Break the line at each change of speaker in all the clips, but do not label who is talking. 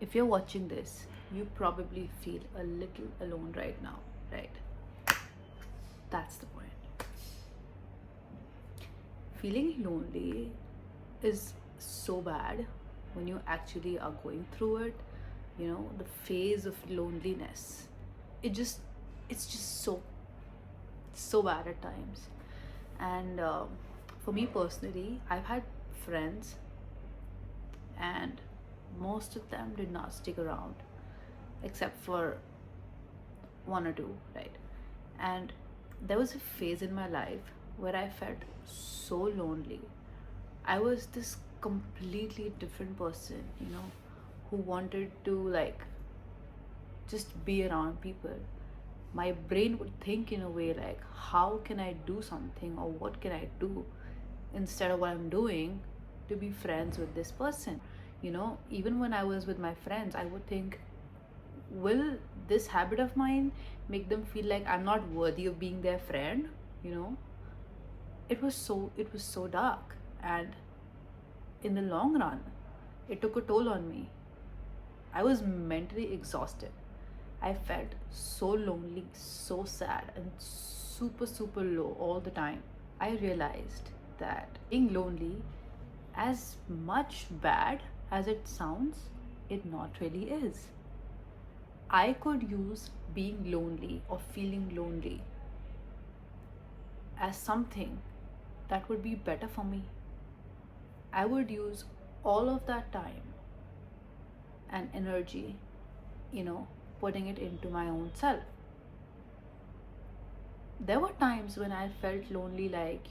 If you're watching this, you probably feel a little alone right now, right? That's the point. Feeling lonely is so bad when you actually are going through it. The phase of loneliness. It just, it's just so bad at times. And for me personally, I've had friends, and most of them did not stick around except for one or two, right? And there was a phase in my life where I felt so lonely. I was this completely different person, who wanted to like just be around people. My brain would think in a way like, how can I do something, or what can I do instead of what I'm doing to be friends with this person? Even when I was with my friends, I would think, will this habit of mine make them feel like I'm not worthy of being their friend? You know, it was so dark, and in the long run, it took a toll on me. I was mentally exhausted. I felt so lonely, so sad, and super low all the time. I realized that being lonely, as much bad as it sounds, it not really is. I could use being lonely or feeling lonely as something that would be better for me. I would use all of that time and energy, you know, putting it into my own self. There were times when I felt lonely, like,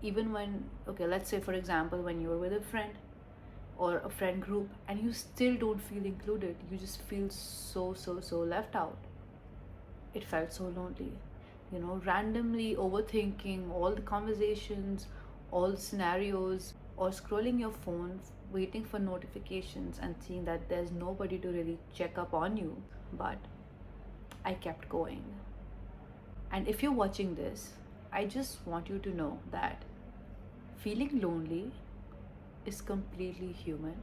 even when, okay, let's say, for example, when you're with a friend or a friend group and you still don't feel included, you just feel so left out. It felt so lonely, randomly overthinking all the conversations, all the scenarios, or scrolling your phone, waiting for notifications and seeing that there's nobody to really check up on you. But I kept going. And if you're watching this, I just want you to know that feeling lonely is completely human.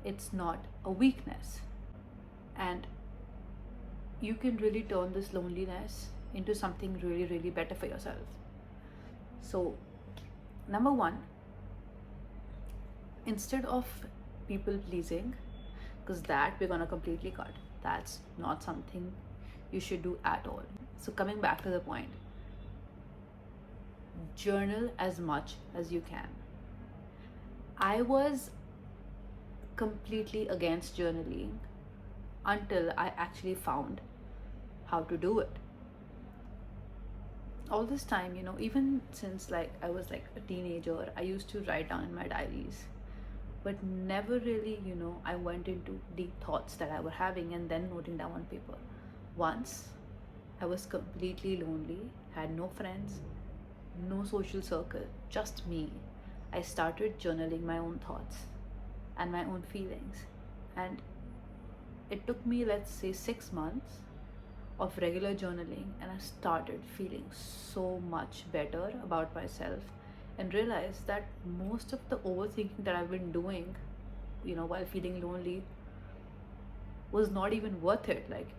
It's not a weakness. And you can really turn this loneliness into something really better for yourself. So, number one, instead of people pleasing, because that we're gonna completely cut, that's not something you should do at all. So, coming back to the point, journal as much as you can. I was completely against journaling until I actually found how to do it. All this time, even since like I was like a teenager, I used to write down in my diaries, but never really, I went into deep thoughts that I were having and then noting down on paper. Once I was completely lonely, had no friends, no social circle, just me. I started journaling my own thoughts and my own feelings. And it took me, let's say, 6 months of regular journaling, and I started feeling so much better about myself and realized that most of the overthinking that I've been doing, while feeling lonely, was not even worth it. Like,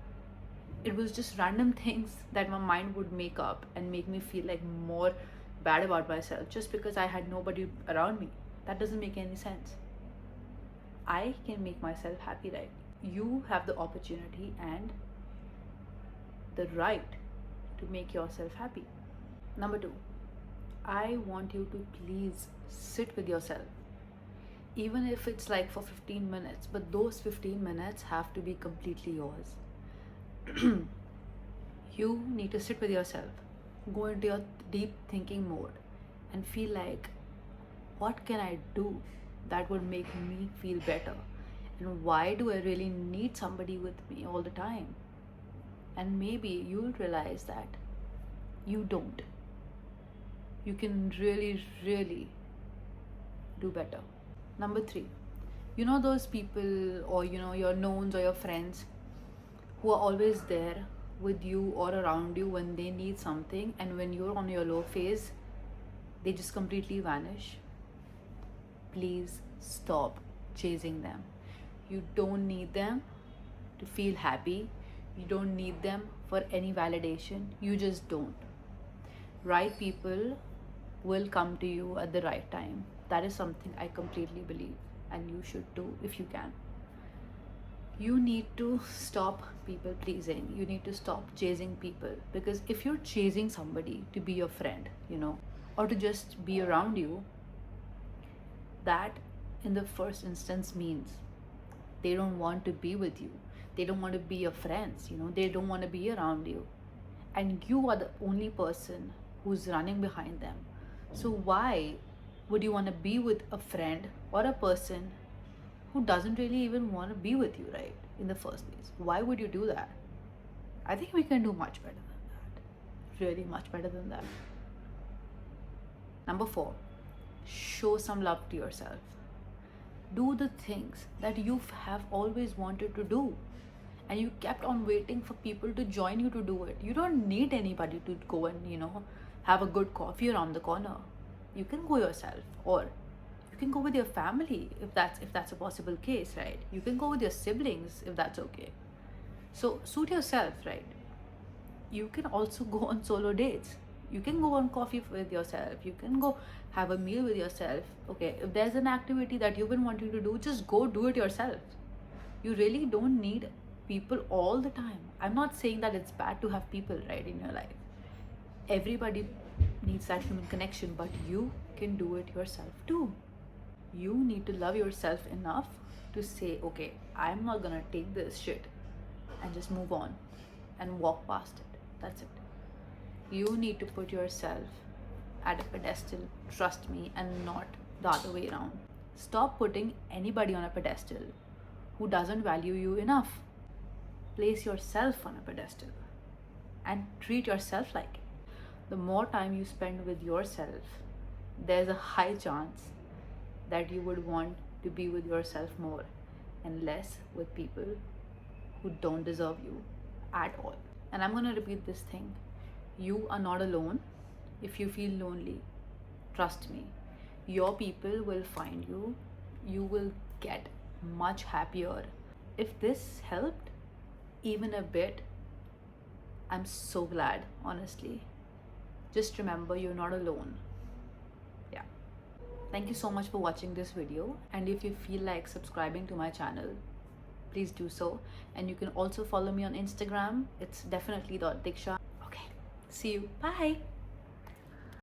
it was just random things that my mind would make up and make me feel like more bad about myself just because I had nobody around me. That doesn't make any sense. I can make myself happy, right? You have the opportunity and the right to make yourself happy. Number two, I want you to please sit with yourself. Even if it's like for 15 minutes, but those 15 minutes have to be completely yours. You need to sit with yourself, go into your deep thinking mode, and feel like, what can I do that would make me feel better? And why do I really need somebody with me all the time? And maybe you'll realize that you don't. You can really do better. Number three, those people, or your knowns or your friends who are always there with you or around you when they need something, and when you're on your low phase, they just completely vanish. Please stop chasing them. You don't need them to feel happy. You don't need them for any validation. You just don't. Right people will come to you at the right time. That is something I completely believe, and you should too if you can. You need to stop people pleasing. You need to stop chasing people, because if you're chasing somebody to be your friend, or to just be around you, that in the first instance means they don't want to be with you. They don't want to be your friends, they don't want to be around you. And you are the only person who's running behind them. So why would you want to be with a friend or a person who doesn't really even want to be with you, right? In the first place. Why would you do that? I think we can do much better than that. Really much better than that. Number 4, show some love to yourself. Do the things that you have always wanted to do, and you kept on waiting for people to join you to do it. You don't need anybody to go and have a good coffee around the corner. You can go yourself, or you can go with your family if that's a possible case, right? You can go with your siblings if that's okay. So suit yourself, right? You can also go on solo dates. You can go on coffee with yourself. You can go have a meal with yourself. Okay, if there's an activity that you've been wanting to do, just go do it yourself. You really don't need people all the time. I'm not saying that it's bad to have people, right, in your life. Everybody needs that human connection, but you can do it yourself too. You need to love yourself enough to say, okay, I'm not gonna take this shit and just move on and walk past it. That's it. You need to put yourself at a pedestal, trust me, and not the other way around. Stop putting anybody on a pedestal who doesn't value you enough. Place yourself on a pedestal and treat yourself like it. The more time you spend with yourself, there's a high chance that you would want to be with yourself more and less with people who don't deserve you at all. And I'm going to repeat this thing. You are not alone. If you feel lonely, trust me, your people will find you. You will get much happier. If this helped even a bit, I'm so glad, honestly. Just remember, you're not alone. Yeah. Thank you so much for watching this video. And if you feel like subscribing to my channel, please do so. And you can also follow me on Instagram. It's definitely .diksha. Okay. See you. Bye.